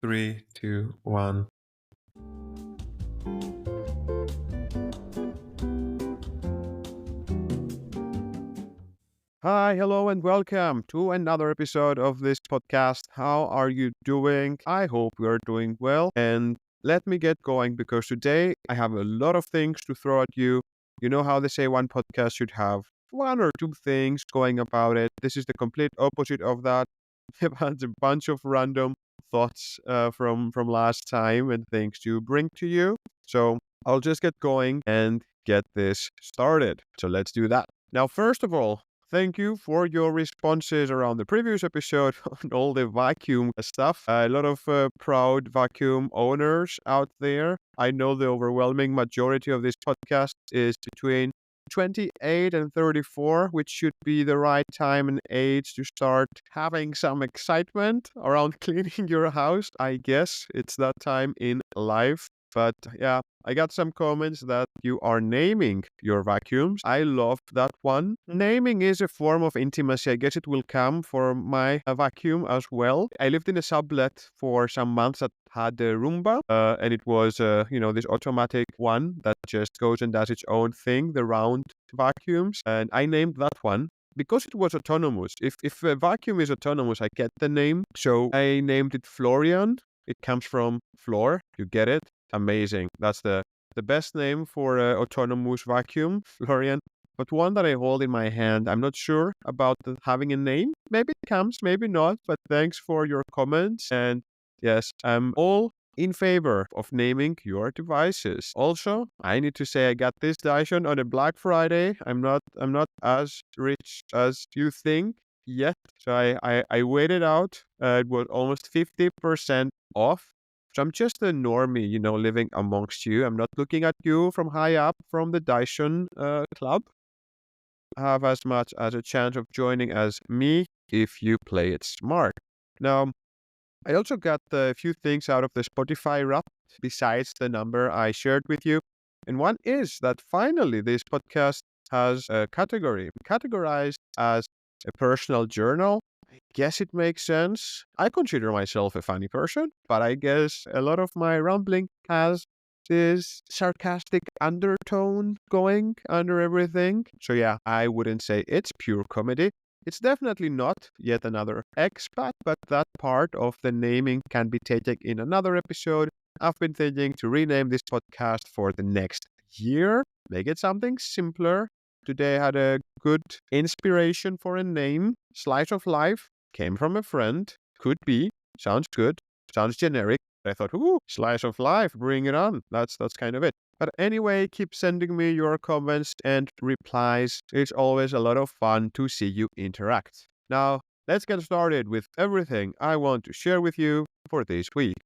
Three, two, one. Hi, hello, and welcome to another episode of this podcast. How are you doing? I hope you are doing well. And let me get going because today I have a lot of things to throw at you. You know how they say one podcast should have one or two things going about it. This is the complete opposite of that. I've had a bunch of random thoughts from last time and things to bring to you. So I'll just get going and get this started. So let's do that. Now, first of all, thank you for your responses around the previous episode on all the vacuum stuff. A lot of proud vacuum owners out there. I know the overwhelming majority of this podcast is between 28 and 34, which should be the right time and age to start having some excitement around cleaning your house. I guess it's that time in life. But yeah, I got some comments that you are naming your vacuums. I love that one. Naming is a form of intimacy. I guess it will come for my vacuum as well. I lived in a sublet for some months that had the Roomba, and it was, this automatic one that just goes and does its own thing, the round vacuums. And I named that one because it was autonomous. If a vacuum is autonomous, I get the name. So I named it Florian. It comes from floor. You get it? Amazing. That's the best name for autonomous vacuum, Florian. But one that I hold in my hand, I'm not sure about having a name. Maybe it comes, maybe not. But thanks for your comments. And yes, I'm all in favor of naming your devices. Also, I need to say I got this Dyson on a Black Friday. I'm not as rich as you think yet. So I waited out. It was almost 50% off. So I'm just a normie, living amongst you. I'm not looking at you from high up from the Dyson club. Have as much as a chance of joining as me if you play it smart. Now, I also got a few things out of the Spotify wrap besides the number I shared with you. And one is that finally this podcast has a category categorized as a personal journal. I guess it makes sense. I consider myself a funny person, but I guess a lot of my rambling has this sarcastic undertone going under everything. So yeah, I wouldn't say it's pure comedy. It's definitely not yet another expat, but that part of the naming can be taken in another episode. I've been thinking to rename this podcast for the next year, make it something simpler. Today I had a good inspiration for a name. Slice of Life came from a friend. Could be. Sounds good. Sounds generic. I thought, ooh, Slice of Life, bring it on. That's kind of it. But anyway, keep sending me your comments and replies. It's always a lot of fun to see you interact. Now, let's get started with everything I want to share with you for this week.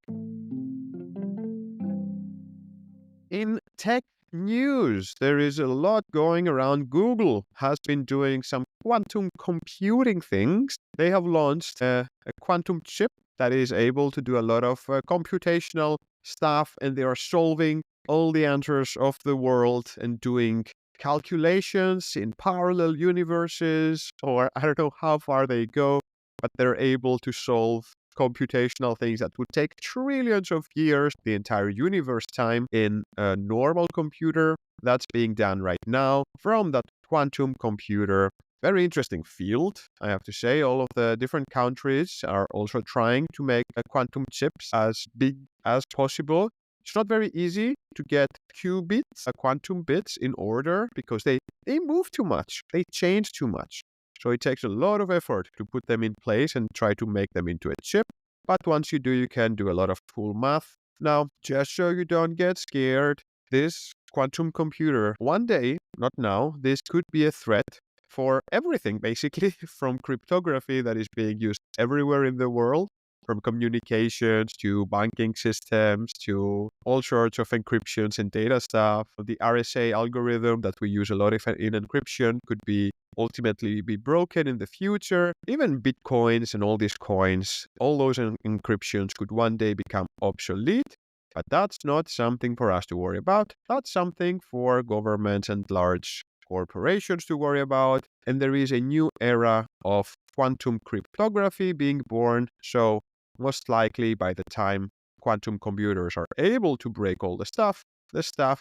In tech news, there is a lot going around. Google has been doing some quantum computing things. They have launched a quantum chip that is able to do a lot of computational stuff, and they are solving all the answers of the world and doing calculations in parallel universes, or I don't know how far they go, but they're able to solve computational things that would take trillions of years, the entire universe time, in a normal computer. That's being done right now from that quantum computer. Very interesting field, I have to say. All of the different countries are also trying to make quantum chips as big as possible. It's not very easy to get qubits, quantum bits in order because they move too much. They change too much. So it takes a lot of effort to put them in place and try to make them into a chip. But once you do, you can do a lot of cool math. Now, just so you don't get scared, this quantum computer, one day, not now, this could be a threat for everything, basically, from cryptography that is being used everywhere in the world, from communications to banking systems to all sorts of encryptions and data stuff. The RSA algorithm that we use a lot in encryption could be ultimately be broken in the future. Even bitcoins and all these coins, all those encryptions could one day become obsolete. But that's not something for us to worry about. That's something for governments and large corporations to worry about. And there is a new era of quantum cryptography being born. So most likely by the time quantum computers are able to break all the stuff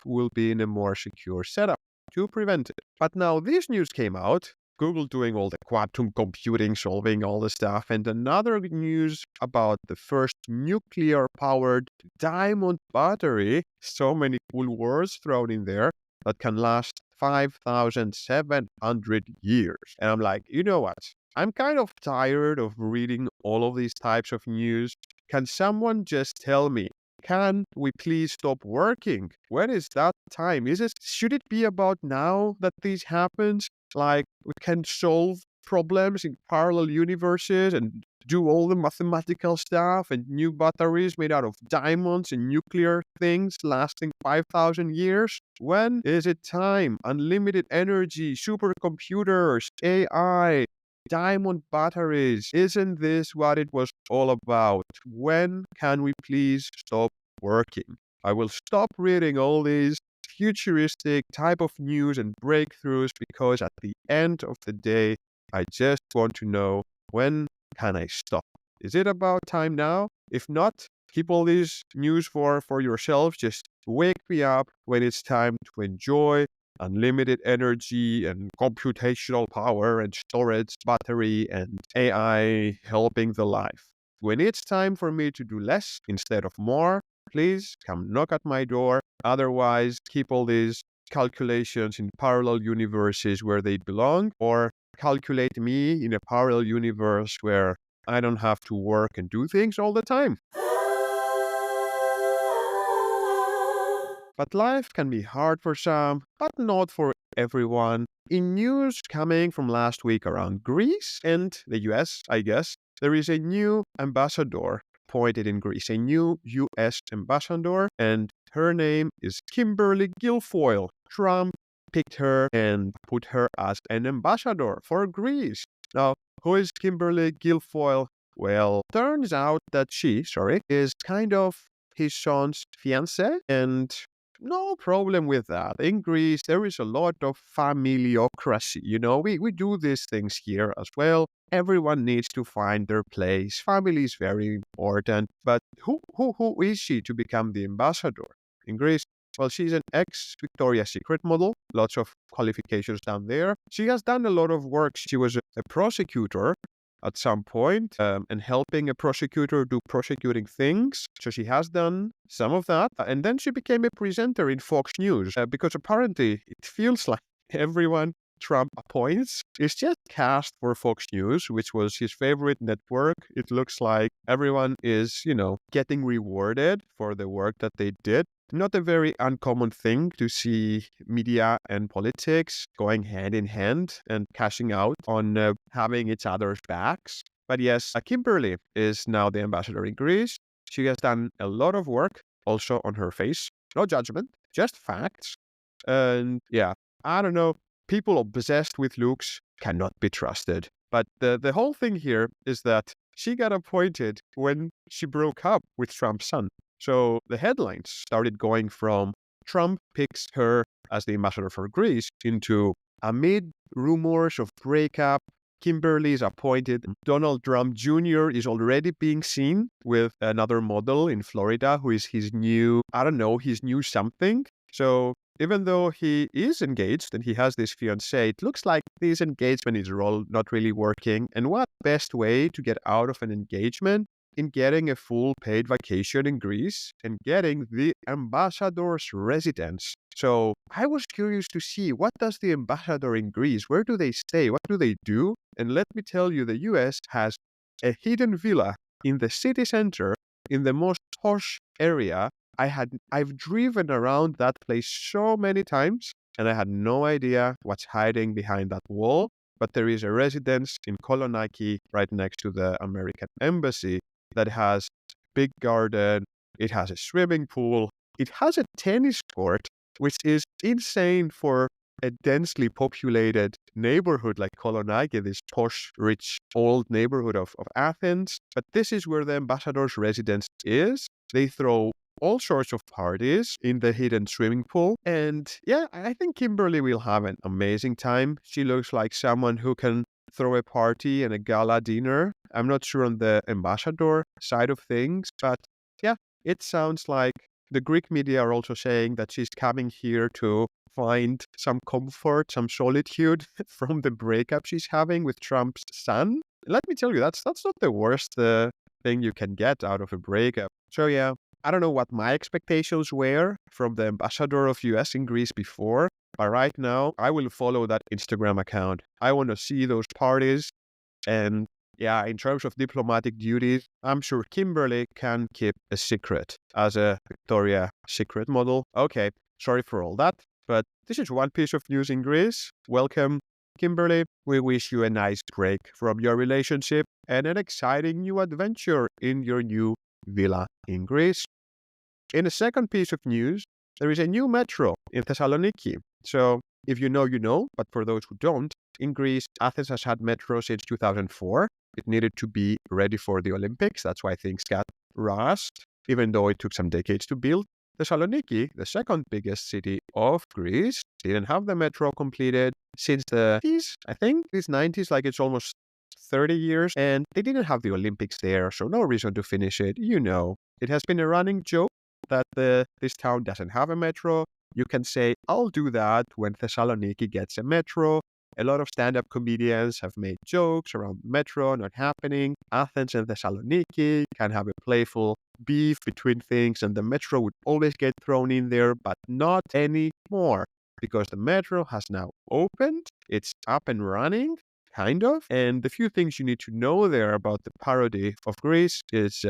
will be in a more secure setup to prevent it. But now this news came out, Google doing all the quantum computing, solving all the stuff, and another news about the first nuclear-powered diamond battery. So many cool words thrown in there that can last 5,700 years. And I'm like, you know what? I'm kind of tired of reading all of these types of news. Can someone just tell me, can we please stop working? When is that time? Should it be about now that this happens? Like we can solve problems in parallel universes and do all the mathematical stuff and new batteries made out of diamonds and nuclear things lasting 5,000 years? When is it time? Unlimited energy, supercomputers, AI, diamond batteries. Isn't this what it was all about? When can we please stop working? I will stop reading all these futuristic type of news and breakthroughs because at the end of the day, I just want to know, when can I stop? Is it about time now? If not, keep all these news for yourself. Just wake me up when it's time to enjoy unlimited energy and computational power and storage, battery and AI helping the life. When it's time for me to do less instead of more, please come knock at my door. Otherwise, keep all these calculations in parallel universes where they belong, or calculate me in a parallel universe where I don't have to work and do things all the time. But life can be hard for some, but not for everyone. In news coming from last week around Greece and the US, I guess, there is a new ambassador appointed in Greece, a new US ambassador, and her name is Kimberly Guilfoyle. Trump picked her and put her as an ambassador for Greece. Now, who is Kimberly Guilfoyle? Well, turns out that she, is kind of his son's fiancée, and no problem with that. In Greece, there is a lot of familiocracy. We do these things here as well. Everyone needs to find their place. Family is very important. But who is she to become the ambassador in Greece? Well, she's an ex-Victoria's Secret model. Lots of qualifications down there. She has done a lot of work. She was a prosecutor at some point and helping a prosecutor do prosecuting things. So she has done some of that. And then she became a presenter in Fox News because apparently it feels like everyone Trump appoints is just cast for Fox News, which was his favorite network. It looks like everyone is, getting rewarded for the work that they did. Not a very uncommon thing to see media and politics going hand in hand and cashing out on having each other's backs. But yes, Kimberly is now the ambassador in Greece. She has done a lot of work also on her face. No judgment, just facts. And yeah, I don't know. People obsessed with looks cannot be trusted. But the whole thing here is that she got appointed when she broke up with Trump's son. So the headlines started going from Trump picks her as the ambassador for Greece into amid rumors of breakup, Kimberly is appointed. Donald Trump Jr. is already being seen with another model in Florida who is his new something. So even though he is engaged and he has this fiancée, it looks like this engagement is not really working. And what best way to get out of an engagement in getting a full paid vacation in Greece and getting the ambassador's residence? So I was curious to see, what does the ambassador in Greece, where do they stay? What do they do? And let me tell you, the US has a hidden villa in the city center in the most posh area. I've driven around that place so many times and I had no idea what's hiding behind that wall. But there is a residence in Thessaloniki right next to the American embassy that has a big garden. It has a swimming pool. It has a tennis court, which is insane for a densely populated neighborhood like Thessaloniki, this posh, rich, old neighborhood of Athens. But this is where the ambassador's residence is. They throw all sorts of parties in the hidden swimming pool. And yeah, I think Kimberly will have an amazing time. She looks like someone who can throw a party and a gala dinner. I'm not sure on the ambassador side of things, but yeah, it sounds like the Greek media are also saying that she's coming here to find some comfort, some solitude from the breakup she's having with Trump's son. Let me tell you, that's not the worst thing you can get out of a breakup. So yeah, I don't know what my expectations were from the ambassador of US in Greece before, but right now I will follow that Instagram account. I want to see those parties. And yeah, in terms of diplomatic duties, I'm sure Kimberly can keep a secret as a Victoria's Secret model. Okay, sorry for all that, but this is one piece of news in Greece. Welcome, Kimberly. We wish you a nice break from your relationship and an exciting new adventure in your new villa in Greece. In a second piece of news, there is a new metro in Thessaloniki. So if you know, you know, but for those who don't, in Greece, Athens has had metro since 2004. It needed to be ready for the Olympics. That's why things got rushed, even though it took some decades to build. Thessaloniki, the second biggest city of Greece, didn't have the metro completed since the 90s, I think, these 90s, like it's almost 30 years, and they didn't have the Olympics there, so no reason to finish it. You know, it has been a running joke that this town doesn't have a metro. You can say, I'll do that when Thessaloniki gets a metro. A lot of stand-up comedians have made jokes around metro not happening. Athens and Thessaloniki can have a playful beef between things, and the metro would always get thrown in there, but not anymore, because the metro has now opened. It's up and running, kind of. And the few things you need to know there about the parody of Greece is,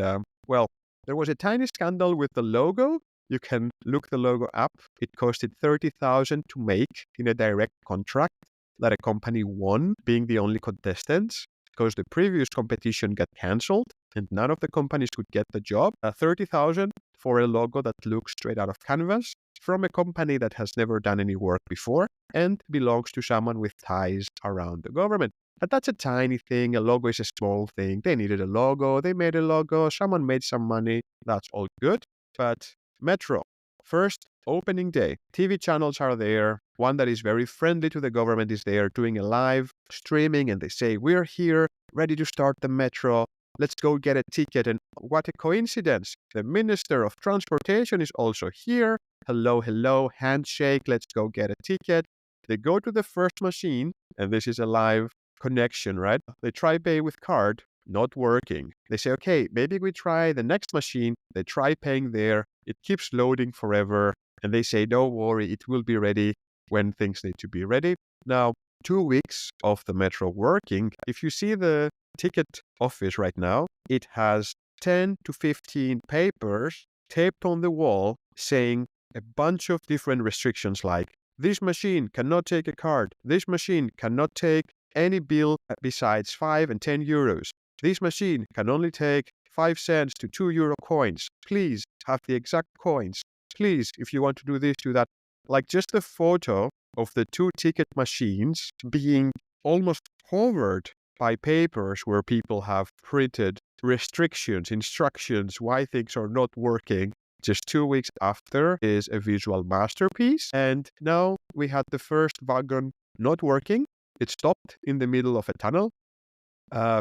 well, there was a tiny scandal with the logo. You can look the logo up. It costed 30,000 to make in a direct contract that a company won, being the only contestants, because the previous competition got cancelled and none of the companies could get the job. 30,000 for a logo that looks straight out of canvas from a company that has never done any work before and belongs to someone with ties around the government. But that's a tiny thing. A logo is a small thing. They needed a logo. They made a logo. Someone made some money. That's all good. But Metro, first opening day. TV channels are there. One that is very friendly to the government is there doing a live streaming, and they say, we're here, ready to start the Metro. Let's go get a ticket. And what a coincidence. The Minister of Transportation is also here. Hello, hello, handshake. Let's go get a ticket. They go to the first machine, and this is a live connection, right? They try pay with card, not working. They say, okay, maybe we try the next machine. They try paying there. It keeps loading forever. And they say, don't worry, it will be ready when things need to be ready. Now, 2 weeks of the metro working. If you see the ticket office right now, it has 10 to 15 papers taped on the wall saying a bunch of different restrictions like this machine cannot take a card. This machine cannot take any bill besides 5 and 10 euros. This machine can only take 5 cents to 2 euro coins. Please have the exact coins. Please, if you want to do this, do that. Like just the photo of the two ticket machines being almost covered by papers where people have printed restrictions, instructions, why things are not working. Just 2 weeks after is a visual masterpiece. And now we had the first wagon not working. It stopped in the middle of a tunnel.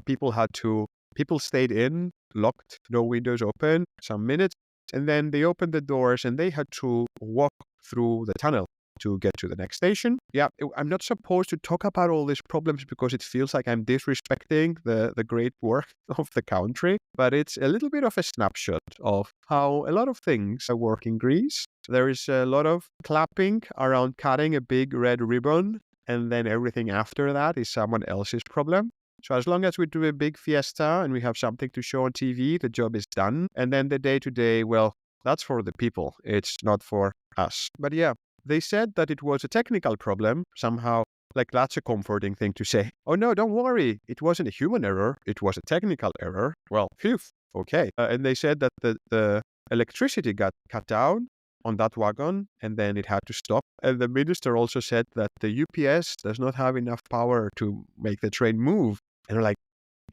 People stayed in, locked, no windows open, some minutes, and then they opened the doors and they had to walk through the tunnel to get to the next station. Yeah, I'm not supposed to talk about all these problems because it feels like I'm disrespecting the great work of the country, but it's a little bit of a snapshot of how a lot of things work in Greece. There is a lot of clapping around cutting a big red ribbon, and then everything after that is someone else's problem. So as long as we do a big fiesta and we have something to show on TV, the job is done. And then the day-to-day, well, that's for the people. It's not for us. But yeah, they said that it was a technical problem. Somehow, like that's a comforting thing to say. Oh no, don't worry. It wasn't a human error. It was a technical error. Well, phew, okay. And they said that the electricity got cut down on that wagon, and then it had to stop. And the minister also said that the UPS does not have enough power to make the train move. And they're like,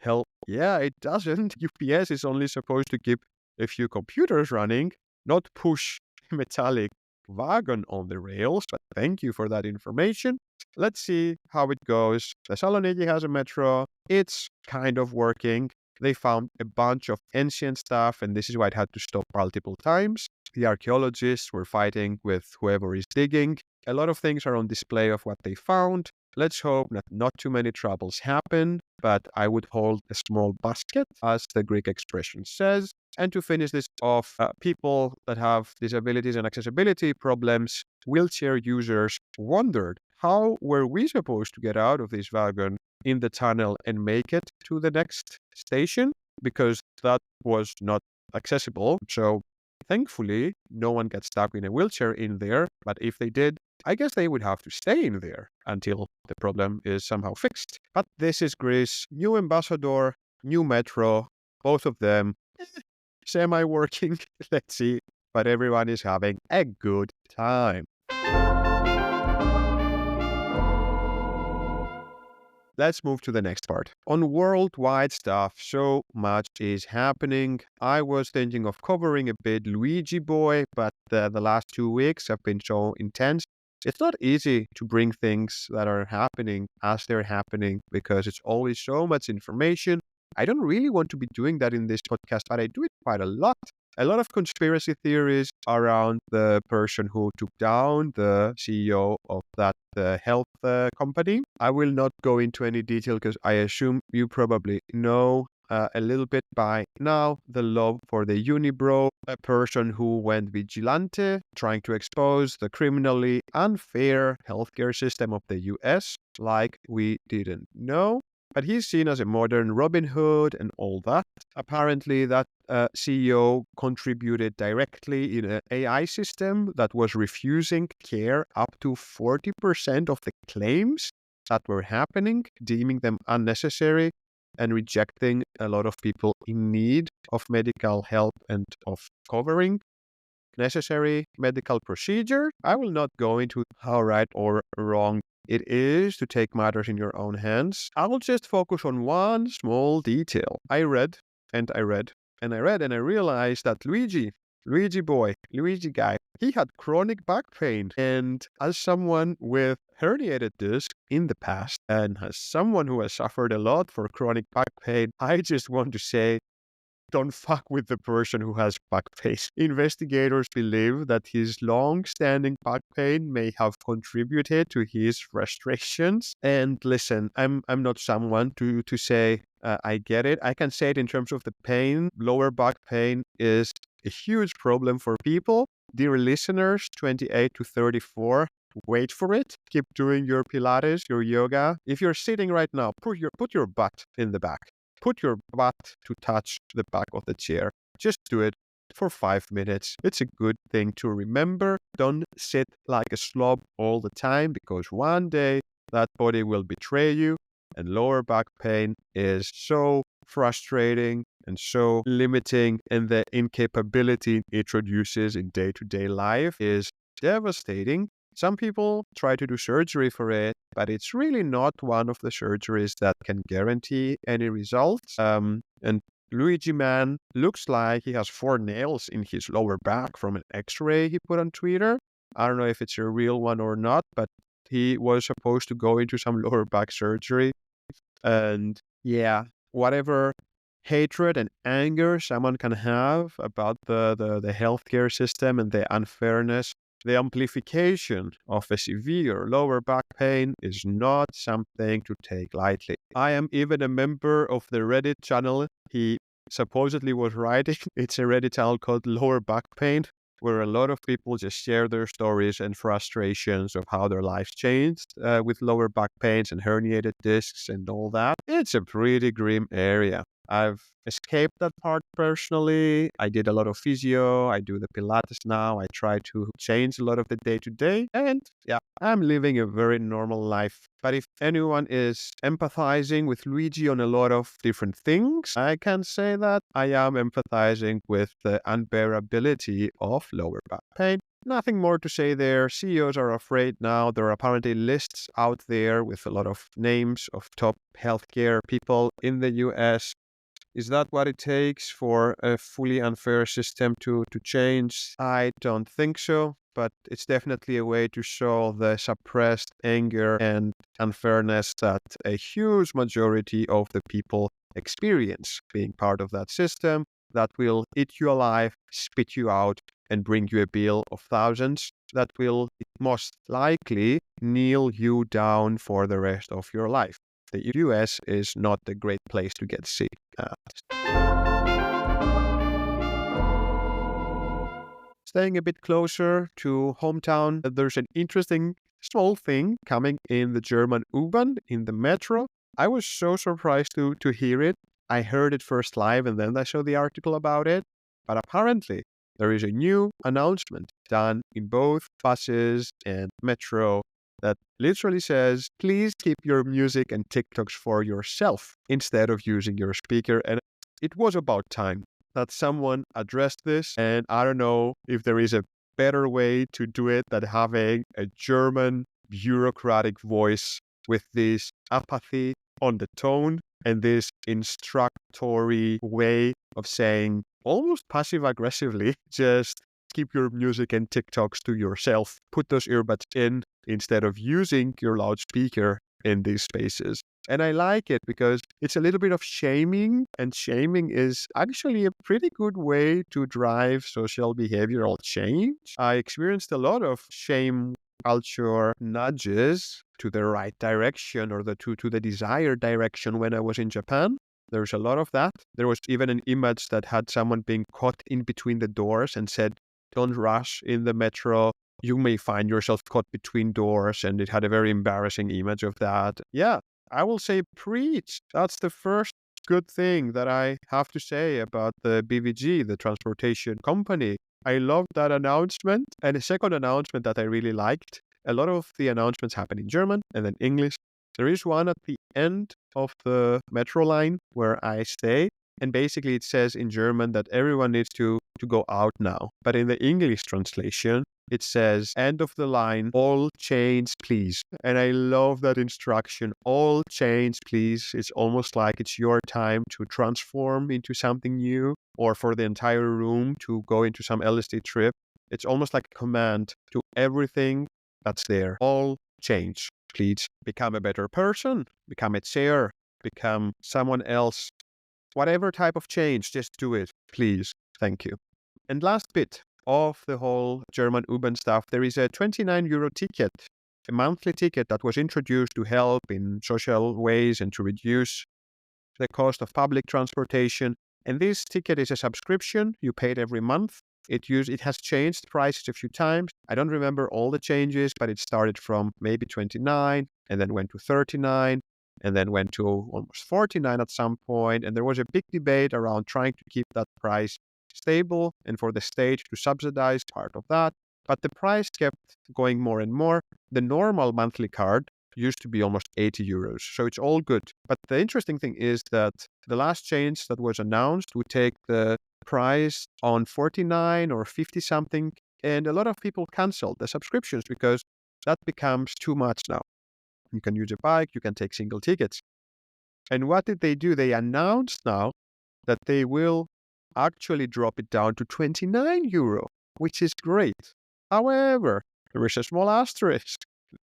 hell, yeah, it doesn't. UPS is only supposed to keep a few computers running, not push a metallic wagon on the rails. But Thank you for that information. Let's see how it goes. Thessaloniki has a metro. It's kind of working. They found a bunch of ancient stuff, and this is why it had to stop multiple times. The archaeologists were fighting with whoever is digging. A lot of things are on display of what they found. Let's hope that not too many troubles happen, but I would hold a small basket, as the Greek expression says. And to finish this off, people that have disabilities and accessibility problems, wheelchair users, wondered how were we supposed to get out of this wagon in the tunnel and make it to the next station, because that was not accessible. So thankfully, no one got stuck in a wheelchair in there, but if they did, I guess they would have to stay in there until the problem is somehow fixed. But this is Greece, new ambassador, new metro, both of them semi-working, let's see, but everyone is having a good time. Let's move to the next part. On worldwide stuff, so much is happening. I was thinking of covering a bit Luigi Boy, but the last 2 weeks have been so intense. It's not easy to bring things that are happening as they're happening because it's always so much information. I don't really want to be doing that in this podcast, but I do it quite a lot. A lot of conspiracy theories around the person who took down the CEO of that health company. I will not go into any detail because I assume you probably know a little bit by now the love for the Unibrow, a person who went vigilante, trying to expose the criminally unfair healthcare system of the US, like we didn't know. But he's seen as a modern Robin Hood and all that. Apparently, that CEO contributed directly in an AI system that was refusing care up to 40% of the claims that were happening, deeming them unnecessary and rejecting a lot of people in need of medical help and of covering necessary medical procedure. I will not go into how right or wrong it is to take matters in your own hands. I will just focus on one small detail. I read and I read and I read and I realized that Luigi guy, he had chronic back pain. And as someone with herniated disc in the past and as someone who has suffered a lot for chronic back pain, I just want to say, don't fuck with the person who has back pain. Investigators believe that his long-standing back pain may have contributed to his frustrations. And listen, I'm not someone to say I get it. I can say it in terms of the pain. Lower back pain is a huge problem for people. Dear listeners, 28 to 34, wait for it. Keep doing your Pilates, your yoga. If you're sitting right now, put your butt in the back. Put your butt to touch the back of the chair. Just do it for 5 minutes. It's a good thing to remember. Don't sit like a slob all the time because one day that body will betray you. And lower back pain is so frustrating and so limiting, and the incapability it introduces in day-to-day life is devastating. Some people try to do surgery for it, but it's really not one of the surgeries that can guarantee any results. And Luigi Man looks like he has 4 nails in his lower back from an x-ray he put on Twitter. I don't know if it's a real one or not, but he was supposed to go into some lower back surgery. And yeah, whatever hatred and anger someone can have about the healthcare system and the unfairness, the amplification of a severe lower back pain is not something to take lightly. I am even a member of the Reddit channel he supposedly was writing. It's a Reddit channel called Lower Back Pain, where a lot of people just share their stories and frustrations of how their lives changed with lower back pains and herniated discs and all that. It's a pretty grim area. I've escaped that part personally. I did a lot of physio. I do the Pilates now. I try to change a lot of the day-to-day. And yeah, I'm living a very normal life. But if anyone is empathizing with Luigi on a lot of different things, I can say that I am empathizing with the unbearability of lower back pain. Nothing more to say there. CEOs are afraid now. There are apparently lists out there with a lot of names of top healthcare people in the US. Is that what it takes for a fully unfair system to change? I don't think so. but it's definitely a way to show the suppressed anger and unfairness that a huge majority of the people experience being part of that system that will eat you alive, spit you out, and bring you a bill of thousands that will most likely kneel you down for the rest of your life. The US is not a great place to get sick at. Staying a bit closer to hometown, there's an interesting small thing coming in the German U-Bahn, in the metro. I was so surprised to hear it. I heard it first live and then I saw the article about it. But apparently, there is a new announcement done in both buses and metro that literally says, please keep your music and TikToks for yourself instead of using your speaker. And it was about time that someone addressed this. And I don't know if there is a better way to do it than having a German bureaucratic voice with this apathy on the tone and this instructory way of saying, almost passive aggressively, just keep your music and TikToks to yourself. Put those earbuds in instead of using your loudspeaker in these spaces. And I like it because it's a little bit of shaming, and shaming is actually a pretty good way to drive social behavioral change. I experienced a lot of shame culture nudges to the right direction or to the desired direction when I was in Japan. There's a lot of that. There was even an image that had someone being caught in between the doors and said, don't rush in the metro. You may find yourself caught between doors. And it had a very embarrassing image of that. Yeah, I will say preach. That's the first good thing that I have to say about the BVG, the transportation company. I loved that announcement. And a second announcement that I really liked, a lot of the announcements happen in German and then English. There is one at the end of the metro line where I stay. And basically it says in German that everyone needs to go out now. But in the English translation, it says, end of the line, all change, please. And I love that instruction, all change, please. It's almost like it's your time to transform into something new or for the entire room to go into some LSD trip. It's almost like a command to everything that's there. All change, please. Become a better person, become a chair, become someone else. Whatever type of change, just do it, please. Thank you. And last bit of the whole German U-Bahn stuff, there is a 29 euro ticket, a monthly ticket that was introduced to help in social ways and to reduce the cost of public transportation. And this ticket is a subscription. You pay it every month. It has changed prices a few times. I don't remember all the changes, but it started from maybe 29 and then went to 39 and then went to almost 49 at some point. And there was a big debate around trying to keep that price stable and for the state to subsidize part of that. But the price kept going more and more. The normal monthly card used to be almost 80 euros. So it's all good. But the interesting thing is that the last change that was announced would take the price on 49 or 50 something. And a lot of people canceled the subscriptions because that becomes too much now. You can use a bike, you can take single tickets. And what did they do? They announced now that they will actually drop it down to 29 euro, which is great. However, there is a small asterisk.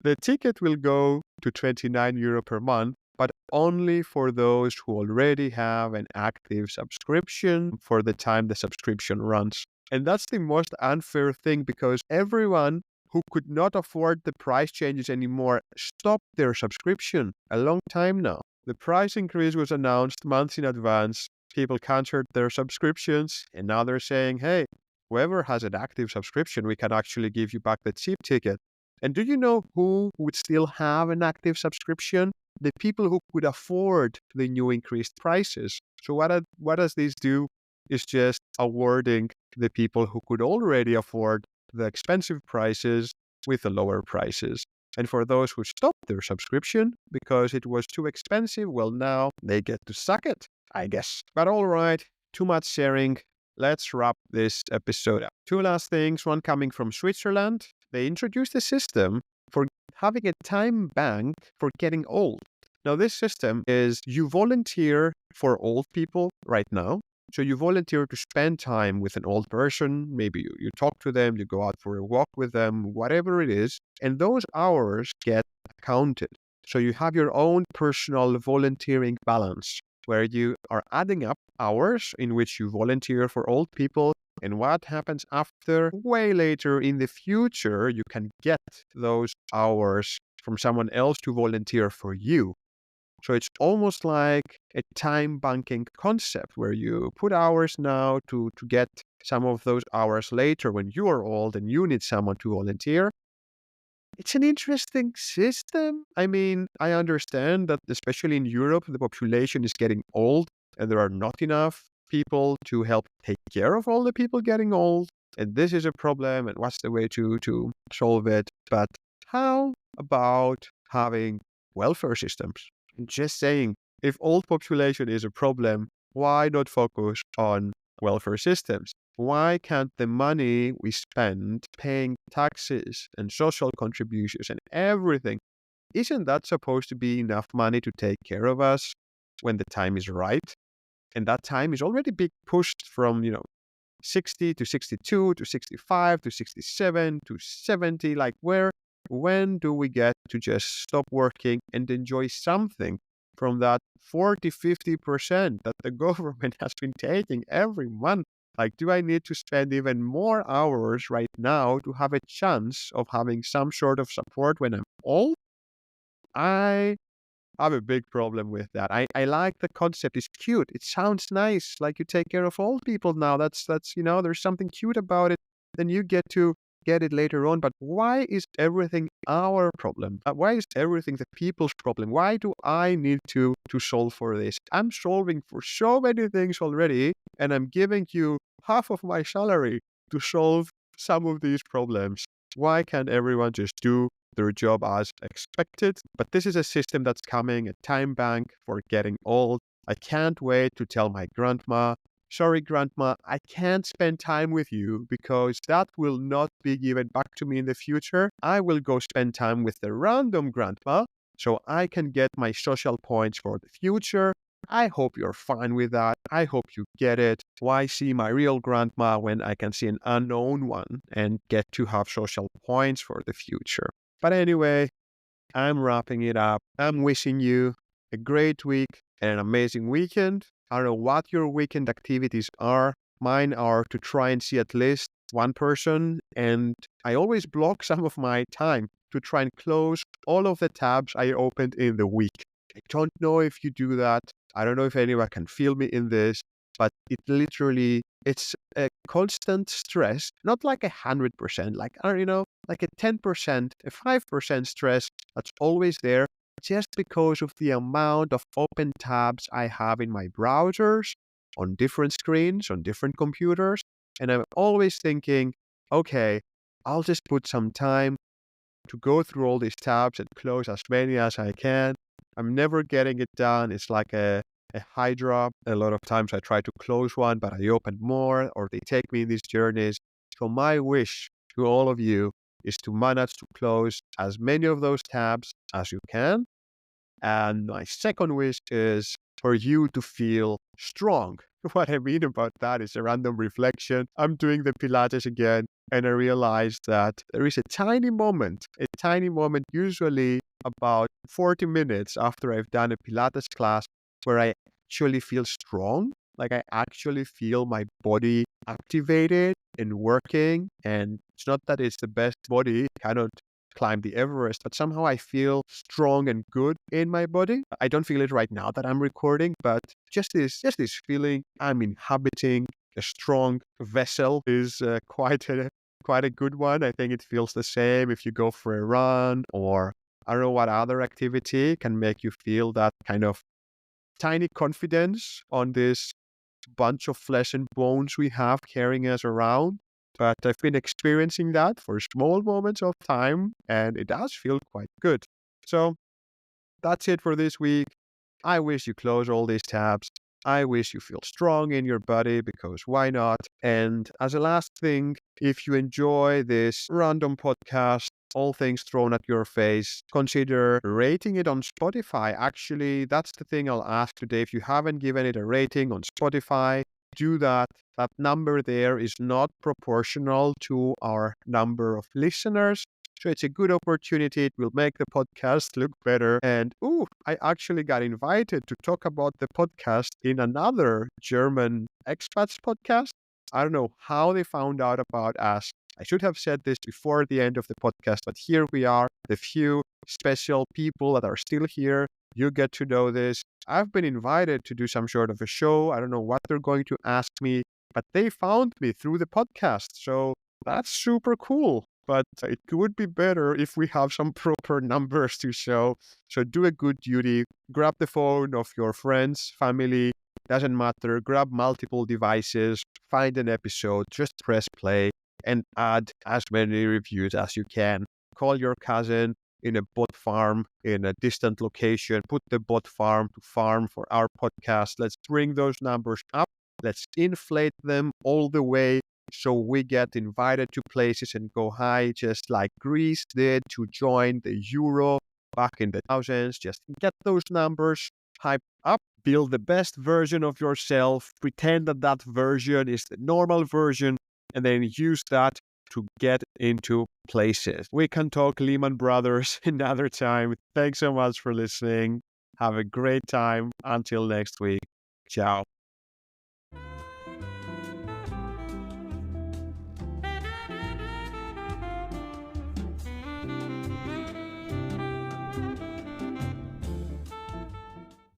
The ticket will go to 29 euro per month, but only for those who already have an active subscription for the time the subscription runs. And that's the most unfair thing because everyone who could not afford the price changes anymore stopped their subscription a long time now. The price increase was announced months in advance. People canceled their subscriptions, and now they're saying, hey, whoever has an active subscription, we can actually give you back the cheap ticket. And do you know who would still have an active subscription? The people who could afford the new increased prices. So what does this do? Is just awarding the people who could already afford the expensive prices with the lower prices. And for those who stopped their subscription because it was too expensive, well, now they get to suck it, I guess. But all right, too much sharing. Let's wrap this episode up. Two last things, one coming from Switzerland. They introduced a system for having a time bank for getting old. Now, this system is you volunteer for old people right now. So you volunteer to spend time with an old person. Maybe you talk to them, you go out for a walk with them, whatever it is. And those hours get counted. So you have your own personal volunteering balance where you are adding up hours in which you volunteer for old people. And what happens after, way later in the future, you can get those hours from someone else to volunteer for you. So it's almost like a time banking concept where you put hours now to get some of those hours later when you are old and you need someone to volunteer. It's an interesting system. I mean, I understand that especially in Europe, the population is getting old and there are not enough people to help take care of all the people getting old. And this is a problem. And what's the way to solve it? But how about having welfare systems? Just saying, if old population is a problem, why not focus on welfare systems? Why can't the money we spend paying taxes and social contributions and everything, isn't that supposed to be enough money to take care of us when the time is right? And that time is already being pushed from, 60 to 62 to 65 to 67 to 70. Like, when do we get to just stop working and enjoy something from that 40-50% that the government has been taking every month? Like, do I need to spend even more hours right now to have a chance of having some sort of support when I'm old? I have a big problem with that. I like the concept. It's cute. It sounds nice. Like you take care of old people now. That's there's something cute about it. Then you get to get it later on. But why is everything our problem? Why is everything the people's problem? Why do I need to solve for this? I'm solving for so many things already, and I'm giving you half of my salary to solve some of these problems. Why can't everyone just do their job as expected? But this is a system that's coming, a time bank for getting old. I can't wait to tell my grandma, sorry, grandma, I can't spend time with you because that will not be given back to me in the future. I will go spend time with the random grandma so I can get my social points for the future. I hope you're fine with that. I hope you get it. Why see my real grandma when I can see an unknown one and get to have social points for the future? But anyway, I'm wrapping it up. I'm wishing you a great week and an amazing weekend. I don't know what your weekend activities are. Mine are to try and see at least one person, and I always block some of my time to try and close all of the tabs I opened in the week. I don't know if you do that. I don't know if anyone can feel me in this, but it's a constant stress, not like 100%, like a 10%, a 5% stress that's always there just because of the amount of open tabs I have in my browsers, on different screens, on different computers. And I'm always thinking, okay, I'll just put some time to go through all these tabs and close as many as I can. I'm never getting it done. It's like a hydra. A lot of times I try to close one, but I open more, or they take me in these journeys. So my wish to all of you is to manage to close as many of those tabs as you can. And my second wish is for you to feel strong. What I mean about that is a random reflection. I'm doing the Pilates again, and I realized that there is a tiny moment, usually about 40 minutes after I've done a Pilates class, where I actually feel strong. Like I actually feel my body activated and working. And it's not that it's the best body, cannot climb the Everest, but somehow I feel strong and good in my body. I don't feel it right now that I'm recording, but just this feeling I'm inhabiting a strong vessel is quite a good one. I think it feels the same if you go for a run, or I don't know what other activity can make you feel that kind of tiny confidence on this bunch of flesh and bones we have carrying us around. But I've been experiencing that for small moments of time, and it does feel quite good. So that's it for this week. I wish you close all these tabs. I wish you feel strong in your body, because why not? And as a last thing, if you enjoy this random podcast, all things thrown at your face, consider rating it on Spotify. Actually, that's the thing I'll ask today. If you haven't given it a rating on Spotify, do that, that number there is not proportional to our number of listeners. So it's a good opportunity. It will make the podcast look better. And I actually got invited to talk about the podcast in another German expats podcast. I don't know how they found out about us. I should have said this before the end of the podcast, but here we are, the few special people that are still here. You get to know this. I've been invited to do some sort of a show. I don't know what they're going to ask me, but they found me through the podcast. So that's super cool. But it would be better if we have some proper numbers to show. So do a good duty. Grab the phone of your friends, family, doesn't matter. Grab multiple devices, find an episode, just press play and add as many reviews as you can. Call your cousin in a bot farm in a distant location. Put the bot farm to farm for our podcast. Let's bring those numbers up. Let's inflate them all the way so we get invited to places and go high, just like Greece did to join the euro back in the thousands. Just get those numbers hyped up. Build the best version of yourself. Pretend that that version is the normal version, and then use that to get into places. We can talk Lehman Brothers another time. Thanks so much for listening. Have a great time. Until next week. Ciao.